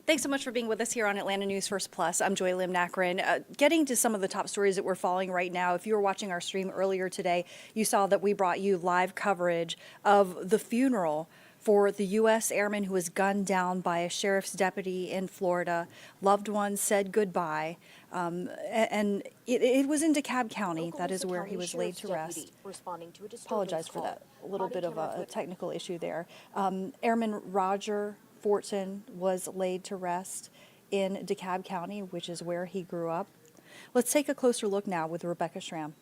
Thanks so much for being with us here on Atlanta News First Plus. I'm Joy Lim Nakrin. Getting to some of the top stories that we're following right now. If you were watching our stream earlier today, you saw that we brought you live coverage of the funeral for the US Airman who was gunned down by a sheriff's deputy in Florida. Loved ones said goodbye. And it was in DeKalb County. That is where he was laid to rest. Apologize for that. A little bit of a technical issue there. Airman Roger Fortson was laid to rest in DeKalb County, which is where he grew up. Let's take a closer look now with Rebecca Schramm.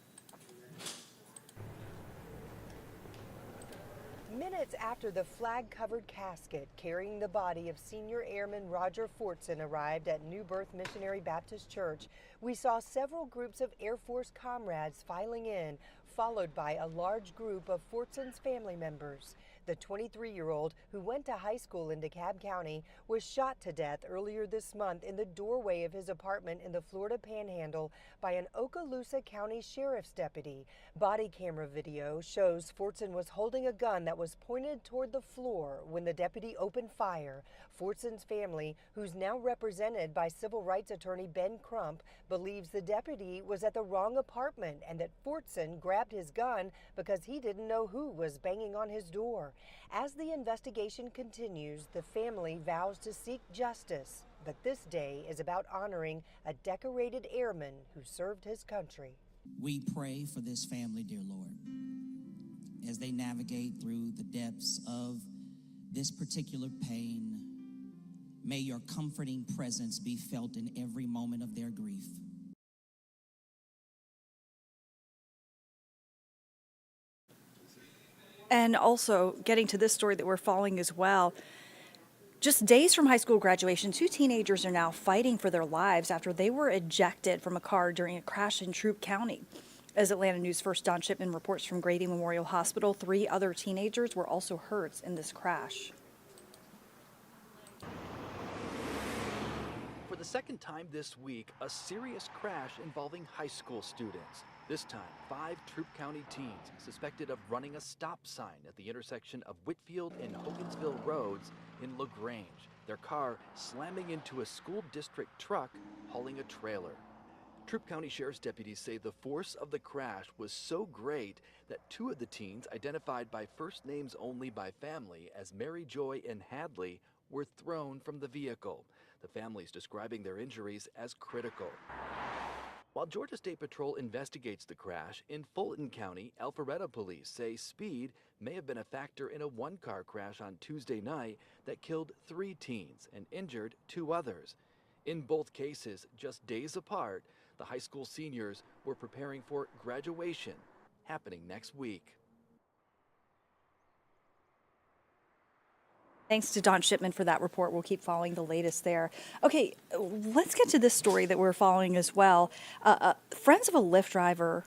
Minutes after the flag-covered casket carrying the body of Senior Airman Roger Fortson arrived at New Birth Missionary Baptist Church, we saw several groups of Air Force comrades filing in, followed by a large group of Fortson's family members. The 23-year-old, who went to high school in DeKalb County, was shot to death earlier this month in the doorway of his apartment in the Florida Panhandle by an Okaloosa County Sheriff's deputy. Body camera video shows Fortson was holding a gun that was pointed toward the floor when the deputy opened fire. Fortson's family, who's now represented by civil rights attorney Ben Crump, believes the deputy was at the wrong apartment and that Fortson grabbed his gun because he didn't know who was banging on his door. As the investigation continues, the family vows to seek justice, but this day is about honoring a decorated airman who served his country. We pray for this family, dear Lord, as they navigate through the depths of this particular pain. May your comforting presence be felt in every moment of their grief. And also, getting to this story that we're following as well, just days from high school graduation, two teenagers are now fighting for their lives after they were ejected from a car during a crash in Troup County. As Atlanta News First Don Shipman reports from Grady Memorial Hospital, 3 other teenagers were also hurt in this crash. For the second time this week, a serious crash involving high school students. This time, 5 Troup County teens suspected of running a stop sign at the intersection of Whitfield and Hogansville Roads in LaGrange. Their car slamming into a school district truck hauling a trailer. Troup County Sheriff's deputies say the force of the crash was so great that 2 of the teens, identified by first names only by family as Mary Joy and Hadley, were thrown from the vehicle. The families describing their injuries as critical. While Georgia State Patrol investigates the crash, in Fulton County, Alpharetta police say speed may have been a factor in a 1-car crash on Tuesday night that killed 3 teens and injured 2 others. In both cases, just days apart, the high school seniors were preparing for graduation, happening next week. Thanks to Don Shipman for that report. We'll keep following the latest there. Okay, let's get to this story that we're following as well. Friends of a Lyft driver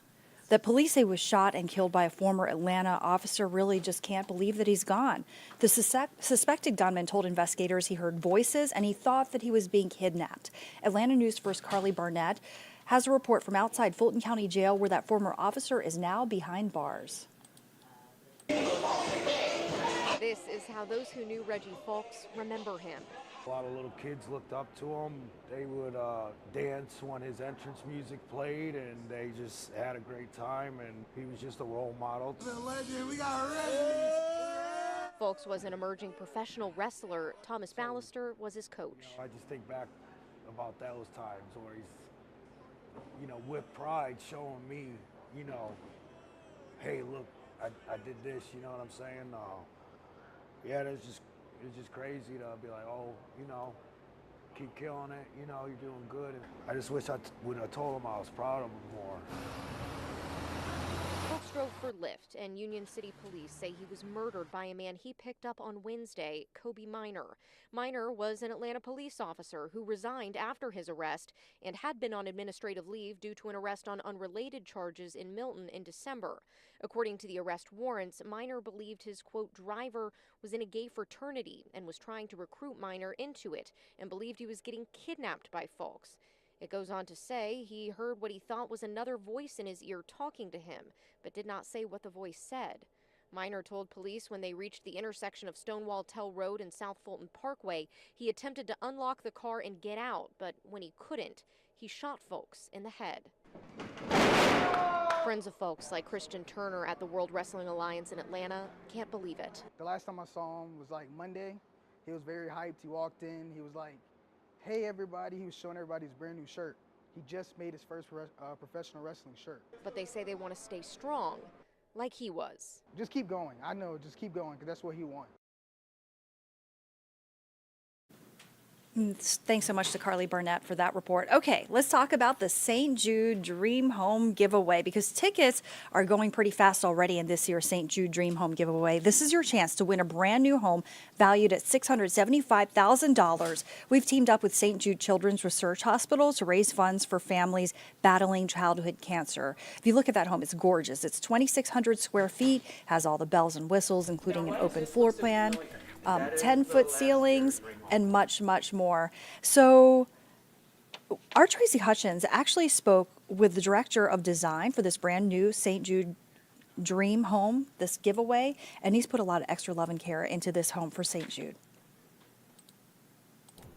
that police say was shot and killed by a former Atlanta officer really just can't believe that he's gone. The suspected gunman told investigators he heard voices and he thought that he was being kidnapped. Atlanta News First Carly Barnett has a report from outside Fulton County Jail where that former officer is now behind bars. This is how those who knew Reggie Fawkes remember him. A lot of little kids looked up to him. They would dance when his entrance music played, and they just had a great time, and he was just a role model. The legend, we got Reggie! Fawkes was an emerging professional wrestler. Thomas Ballister was his coach. I just think back about those times where he's, with pride showing me, hey, look, I did this, you know what I'm saying? Yeah, it's just crazy to be like, oh, keep killing it, you're doing good. And I just wish I would have told him I was proud of him more. Fawkes drove for Lyft, and Union City police say he was murdered by a man he picked up on Wednesday, Kobe Minor. Minor was an Atlanta police officer who resigned after his arrest and had been on administrative leave due to an arrest on unrelated charges in Milton in December. According to the arrest warrants, Minor believed his, quote, driver was in a gay fraternity and was trying to recruit Minor into it and believed he was getting kidnapped by Fawkes. It goes on to say he heard what he thought was another voice in his ear talking to him, but did not say what the voice said. Minor told police when they reached the intersection of Stonewall Tell Road and South Fulton Parkway, he attempted to unlock the car and get out, but when he couldn't, he shot folks in the head. Friends of folks like Christian Turner at the World Wrestling Alliance in Atlanta can't believe it. The last time I saw him was like Monday. He was very hyped. He walked in. He was like, "Hey, everybody." He was showing everybody his brand new shirt. He just made his first professional wrestling shirt. But they say they want to stay strong, like he was. Just keep going. I know, just keep going, because that's what he wants. Thanks so much to Carly Burnett for that report. Okay, let's talk about the St. Jude Dream Home giveaway, because tickets are going pretty fast already in this year's St. Jude Dream Home giveaway. This is your chance to win a brand new home valued at $675,000. We've teamed up with St. Jude Children's Research Hospital to raise funds for families battling childhood cancer. If you look at that home, it's gorgeous. It's 2,600 square feet, has all the bells and whistles, including an open floor plan. 10-foot ceilings, and much, much more. So our Tracy Hutchins actually spoke with the director of design for this brand new St. Jude Dream Home, this giveaway, and he's put a lot of extra love and care into this home for St. Jude.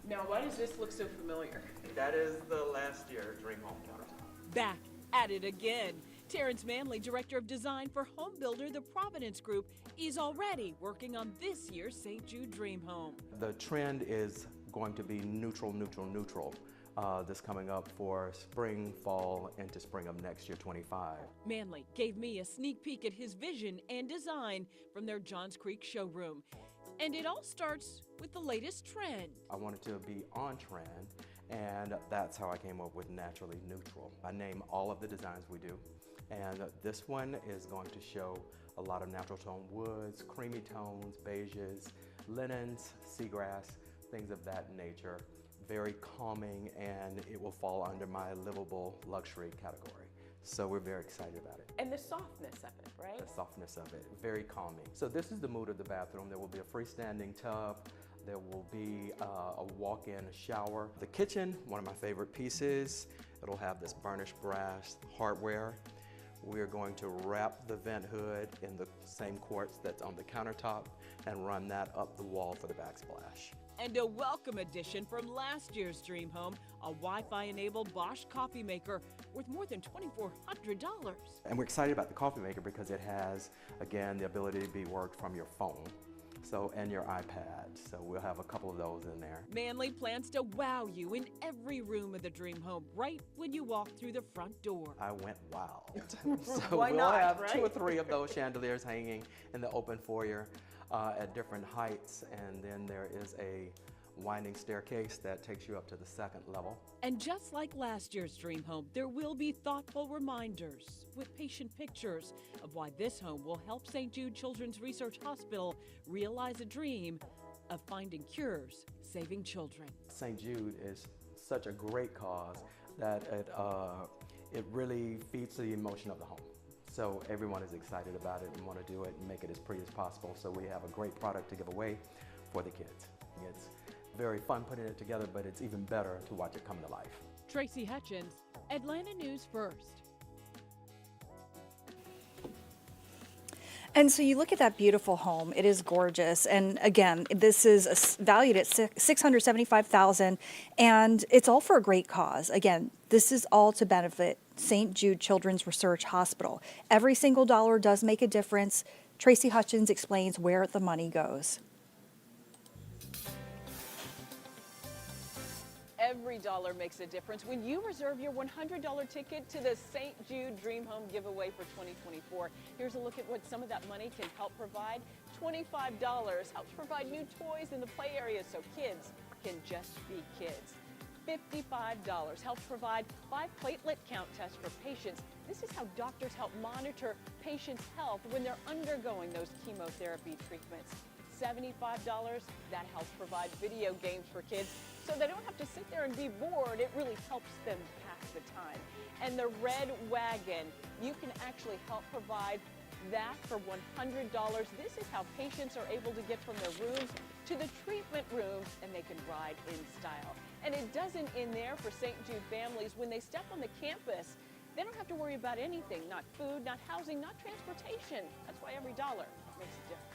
Now, why does this look so familiar? That is the last year Dream Home countertop. Back at it again. Terrence Manley, Director of Design for home builder The Providence Group, is already working on this year's St. Jude Dream Home. The trend is going to be neutral, neutral, neutral. This coming up for spring, fall, into spring of next year, 25. Manley gave me a sneak peek at his vision and design from their Johns Creek showroom. And it all starts with the latest trend. I wanted to be on trend, and that's how I came up with naturally neutral. I name all of the designs we do. And this one is going to show a lot of natural tone woods, creamy tones, beiges, linens, seagrass, things of that nature. Very calming, and it will fall under my livable luxury category. So we're very excited about it. And the softness of it, right? The softness of it, very calming. So this is the mood of the bathroom. There will be a freestanding tub. There will be a walk-in shower. The kitchen, one of my favorite pieces. It'll have this burnished brass hardware. We're going to wrap the vent hood in the same quartz that's on the countertop and run that up the wall for the backsplash. And a welcome addition from last year's Dream Home, a Wi-Fi enabled Bosch coffee maker worth more than $2,400. And we're excited about the coffee maker because it has, again, the ability to be worked from your phone. And your iPad. So we'll have a couple of those in there. Manley plans to wow you in every room of the Dream Home right when you walk through the front door. I went wild. So Why we'll not, have right? 2 or 3 of those chandeliers hanging in the open foyer at different heights, and then there is a winding staircase that takes you up to the 2nd level. And just like last year's Dream Home, there will be thoughtful reminders with patient pictures of why this home will help St. Jude Children's Research Hospital realize a dream of finding cures, saving children. St. Jude is such a great cause that it really feeds the emotion of the home. So everyone is excited about it and want to do it and make it as pretty as possible. So we have a great product to give away for the kids. It's very fun putting it together, but it's even better to watch it come to life. Tracy Hutchins, Atlanta News First. And so you look at that beautiful home, it is gorgeous. And again, this is valued at $675,000, and it's all for a great cause. Again, this is all to benefit St. Jude Children's Research Hospital. Every single dollar does make a difference. Tracy Hutchins explains where the money goes. Every dollar makes a difference when you reserve your $100 ticket to the St. Jude Dream Home giveaway for 2024. Here's a look at what some of that money can help provide. $25 helps provide new toys in the play area so kids can just be kids. $55 helps provide 5 platelet count tests for patients. This is how doctors help monitor patients' health when they're undergoing those chemotherapy treatments. $75, that helps provide video games for kids so they don't have to sit there and be bored. It really helps them pass the time. And the Red Wagon, you can actually help provide that for $100. This is how patients are able to get from their rooms to the treatment room, and they can ride in style. And it doesn't end there for St. Jude families. When they step on the campus, They don't have to worry about anything, not food, not housing, not transportation. That's why every dollar makes a difference.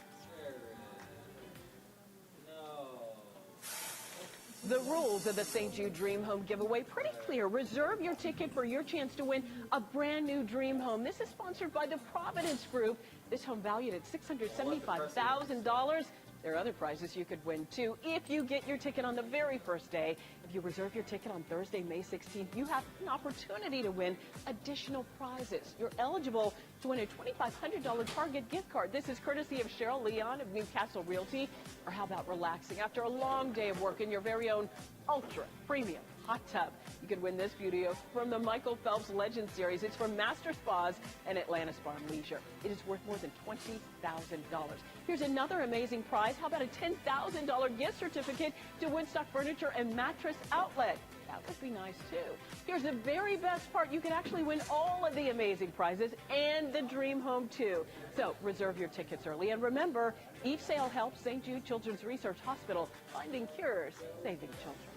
The rules of the St. Jude Dream Home giveaway pretty clear. Reserve your ticket for your chance to win a brand new dream home. This is sponsored by the Providence Group. This home valued at $675,000. There are other prizes you could win too if you get your ticket on the very first day. If you reserve your ticket on Thursday, May 16th, you have an opportunity to win additional prizes. You're eligible to win a $2,500 Target gift card. This is courtesy of Cheryl Leon of Newcastle Realty. Or how about relaxing after a long day of work in your very own ultra premium hot tub? You could win this beauty from the Michael Phelps Legend Series. It's from Master Spas and Atlanta Spa and Leisure. It is worth more than $20,000. Here's another amazing prize. How about a $10,000 gift certificate to Woodstock Furniture and Mattress Outlet? That would be nice, too. Here's the very best part. You can actually win all of the amazing prizes and the dream home, too. So reserve your tickets early. And remember, each sale helps St. Jude Children's Research Hospital finding cures, saving children.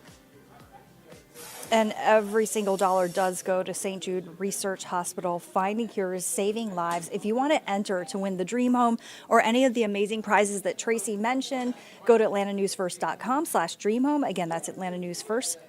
And every single dollar does go to St. Jude Research Hospital, finding cures, saving lives. If you want to enter to win the dream home or any of the amazing prizes that Tracy mentioned, go to atlantanewsfirst.com/dreamhome. Again, that's atlantanewsfirst.com/dreamhome.